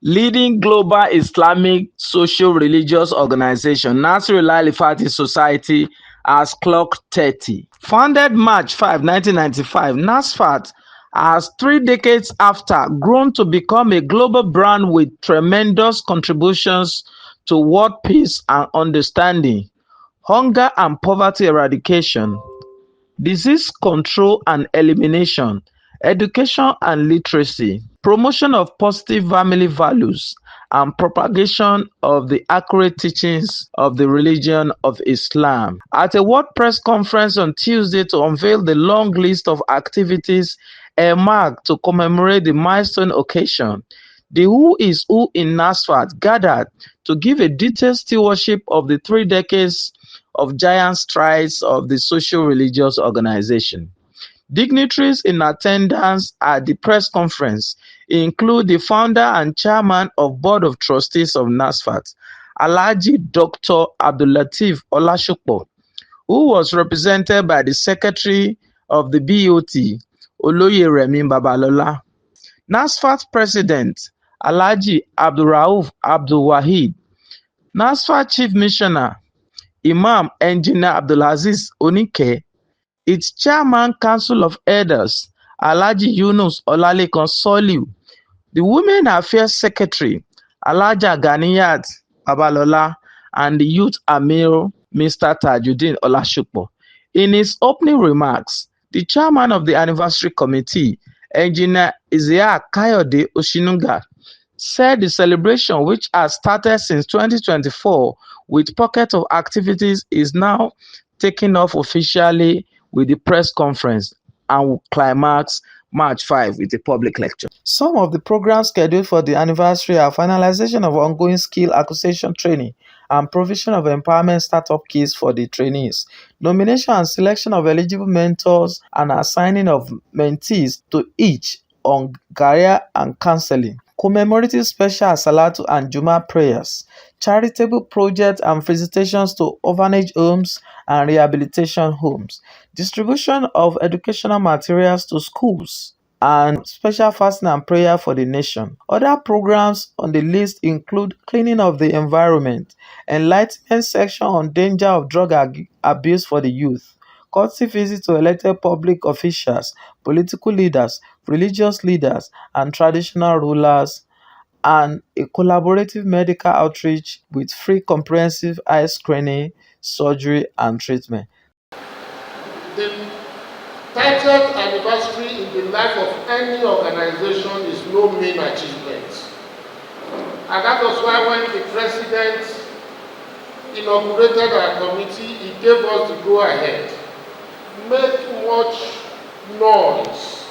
Leading global Islamic social-religious organization Nasrullah Al Society has clocked 30. Founded March 5, 1995, Nasfat has 3 decades after grown to become a global brand with tremendous contributions to world peace and understanding, hunger and poverty eradication, disease control and elimination, education and literacy, promotion of positive family values, and propagation of the accurate teachings of the religion of Islam. At a World Press Conference on Tuesday to unveil the long list of activities earmarked to commemorate the milestone occasion, the Who is Who in Nasfat gathered to give a detailed stewardship of the 3 decades of giant strides of the social-religious organization. Dignitaries in attendance at the press conference include the founder and chairman of Board of Trustees of Nasfat, Alhaji Dr. Abdulateef Olashopo, who was represented by the Secretary of the BOT, Oloyeremi Babalola. Nasfat President, Alhaji Abdulrauf Abdulwaheed, Nasfat Chief Missioner, Imam Engineer Abdulaziz Onike, its Chairman Council of Elders, Alhaji Yunus Olalekan Soliu, the Women Affairs Secretary, Alhaja Ganiyat Babalola, and the Youth Amir, Mr. Tajuddin Olashopo. In his opening remarks, the chairman of the anniversary committee, Engineer Isiaq Kayode Oshinuga, said the celebration, which has started since 2024 with pockets of activities, is now taking off officially with the press conference and will climax March 5 with a public lecture. Some of the programs scheduled for the anniversary are finalization of ongoing skill acquisition training and provision of empowerment startup kits for the trainees, nomination and selection of eligible mentors, and assigning of mentees to each on career and counseling, commemorative special Salatu and Juma prayers, charitable projects and visitations to orphanage homes and rehabilitation homes, distribution of educational materials to schools, and special fasting and prayer for the nation. Other programs on the list include cleaning of the environment, enlightenment section on danger of drug abuse for the youth, courtesy visits to elected public officials, political leaders, religious leaders, and traditional rulers, and a collaborative medical outreach with free comprehensive eye screening, surgery, and treatment. The 30th anniversary in the life of any organization is no mean achievement. And that was why when the president inaugurated our committee, he gave us the go-ahead. Make much noise,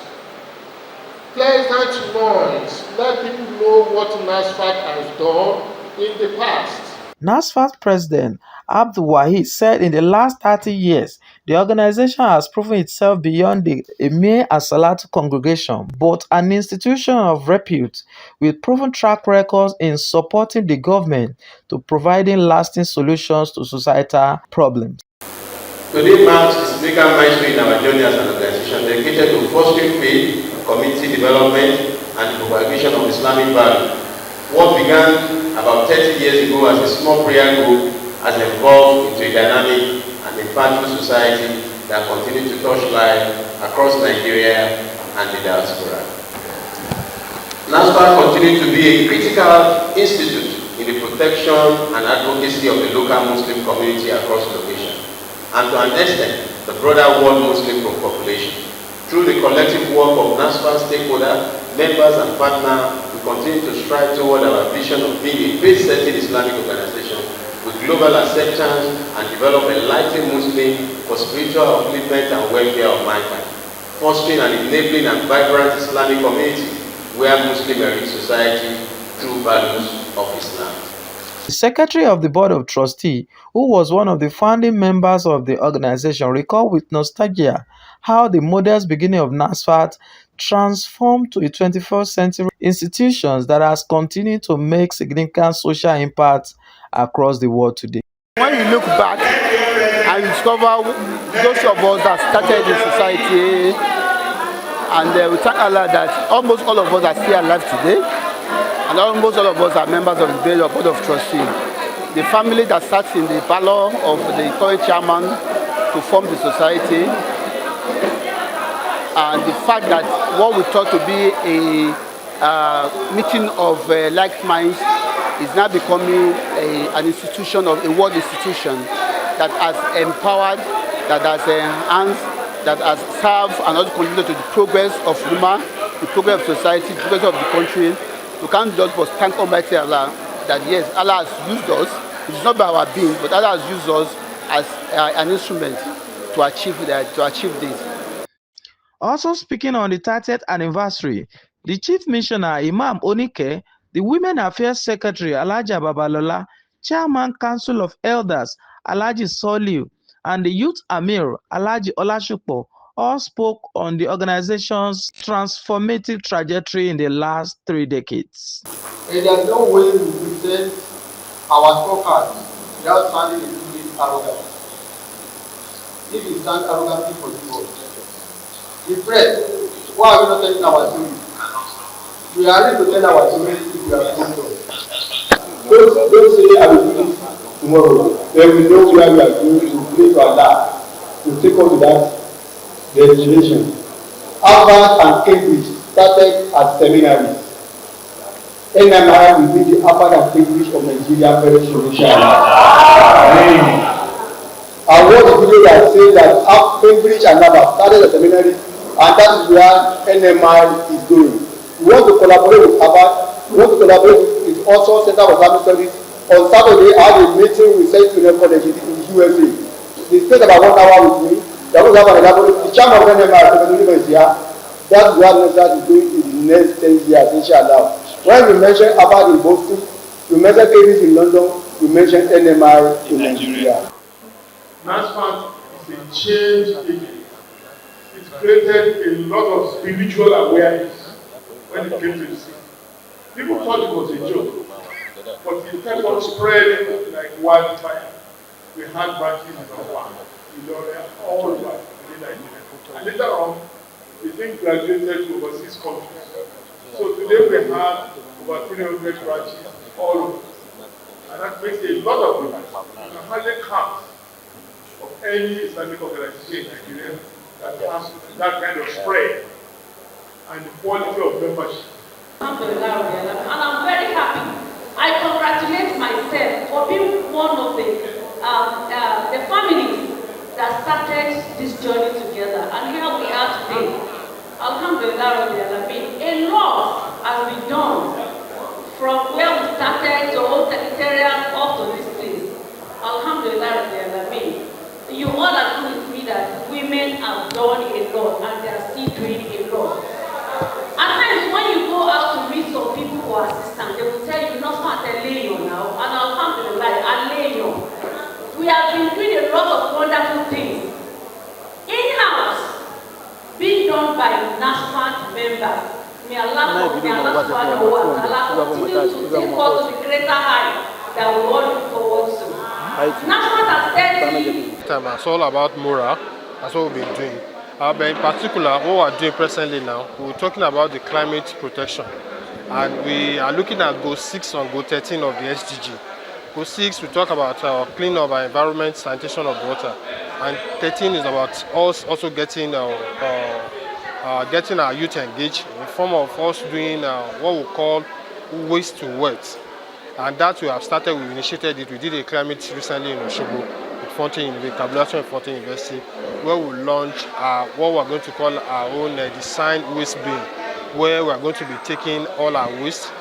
pleasant noise, let people know what Nasfat has done in the past. Nasfat President Abdul Wahid said in the last 30 years, the organization has proven itself beyond a mere As-Salatu congregation, but an institution of repute with proven track records in supporting the government to providing lasting solutions to societal problems. Today marks a significant milestone in our journey as an organization dedicated to fostering faith, community development, and the propagation of Islamic values. What began about 30 years ago as a small prayer group has evolved into a dynamic and impactful society that continues to touch lives across Nigeria and the diaspora. Nasfat continues to be a critical institute in the protection and advocacy of the local Muslim community across the location, and to an extent, the broader world Muslim population. Through the collective work of Nasfat stakeholders, members and partners, we continue to strive toward our vision of being a faith-setting Islamic organization with global acceptance and develop enlightened Muslim for spiritual upliftment and welfare of mankind, fostering and enabling a vibrant Islamic community where Muslims enrich society through values of Islam. The secretary of the Board of Trustees, who was one of the founding members of the organization, recalled with nostalgia how the modest beginning of Nasfat transformed to a 21st century institution that has continued to make significant social impact across the world today. When you look back and you discover those of us that started the society, and we thank Allah that almost all of us are still alive today, and almost all of us are members of the board of trustees. The family that sat in the parlor of the current chairman to form the society, and the fact that what we thought to be a meeting of like minds is now becoming an institution, of a world institution that has empowered, that has enhanced, that has served and also contributed to the progress of human, the progress of society, the progress of the country. We can't just but thank Almighty Allah that yes, Allah has used us. It is not by our being, but Allah has used us as an instrument to achieve this. Also speaking on the 30th anniversary, the Chief Missioner Imam Onike, the Women Affairs Secretary Alhaja Babalola, Chairman Council of Elders Alhaji Soliu, and the Youth Amir Alhaji Olashupo all spoke on the organization's transformative trajectory in the last 3 decades. And there's no way we present our scorecard without sounding a little bit arrogant. If you stand arrogantly for people, the press, why are we not telling our story? We are ready to tell our story if we are going to. Don't say I will do this tomorrow. Then we know where we are going to pray to Allah to take us to that destination. Harvard and Cambridge started as seminaries. NMI will be the Harvard and Cambridge of Nigeria very soon. I watched a video that says that Cambridge and Harvard started as seminaries, and that is where NMI is going. We want to collaborate with Harvard. We want to collaborate with also Center for Islamic Studies. On Saturday, I had a meeting with St. Junior College in the USA. They spent about 1 hour with me. They want to have an elaborate. The chairman of NMI is here. That's what Nasfat is doing in the next 10 years, inshallah. When we mention Harvard in Boston, we mention Cambridge in London, we mention NMI in Nigeria. Nasfat is a change agent. It created a lot of spiritual awareness when it came to the city. People thought it was a joke, but it kept on spreading like wildfire. We had branches in Oman, in Lorraine, all over in Nigeria. And later on, we think graduated to overseas countries. So today we have over 300 branches all over. And that makes a lot of people. You can hardly count of any Islamic organization in Nigeria that has that kind of spread and the quality of membership. And I'm very happy. I congratulate myself for being one of the families that started this journey together. And here we are today. Alhamdulillah, a lot has been done from where we started to old secretariat up to this place. Alhamdulillah, you all agree with me that women have done a lot and they are still doing a lot. At times when you go out to meet some people for assistance, they will tell you not smart and Leon now, and Alhamdulillah, and Leon. We have been doing a lot of wonderful things in-house, being done by Nasfat members. May Allah subhanahu wa ta'ala continue to take us to the greater height that we all look forward to. Nasfat has said it's all about moral. That's what we've been doing. But in particular, what we're doing presently now, we're talking about the climate protection. And we are looking at Goal 6 and Goal 13 of the SDG. Goal 6, we talk about cleaning of our environment, sanitation of water. And 13 is about us also getting our youth engaged in the form of us doing what we call waste to wealth. And that we have started, we initiated it. We did a climate recently in Oshobo with Fontaine, the collaboration with Fontaine University, where we launched what we're going to call our own design waste bin, where we're going to be taking all our waste,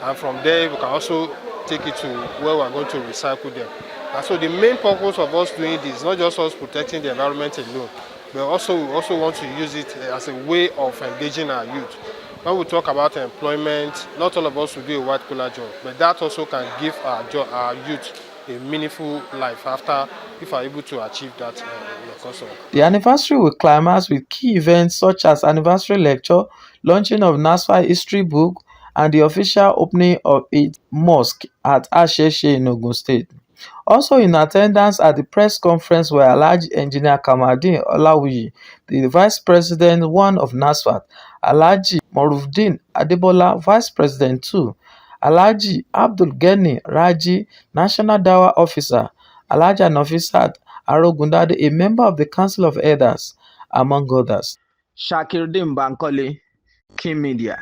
and from there we can also take it to where we're going to recycle them. And so the main purpose of us doing this is not just us protecting the environment alone, but we also want to use it as a way of engaging our youth. When we talk about employment, not all of us will do a white-collar job, but that also can give our youth a meaningful life after if we are able to achieve that in the course of. The anniversary will climax with key events such as anniversary lecture, launching of Nasfat history book, and the official opening of its mosque at Asheshe in Ogun State. Also in attendance at the press conference were Alhaji Engineer Kamaldeen Olawuyi, the Vice President 1 of Nasfat, Alhaji Morufdeen Adebola, Vice President 2, Alhaji Abdul Gani Raji, National Dawa Officer, Alhaja Nafisat Arogundade, a member of the Council of Elders, among others. Shakiruddin Bankole, King Media.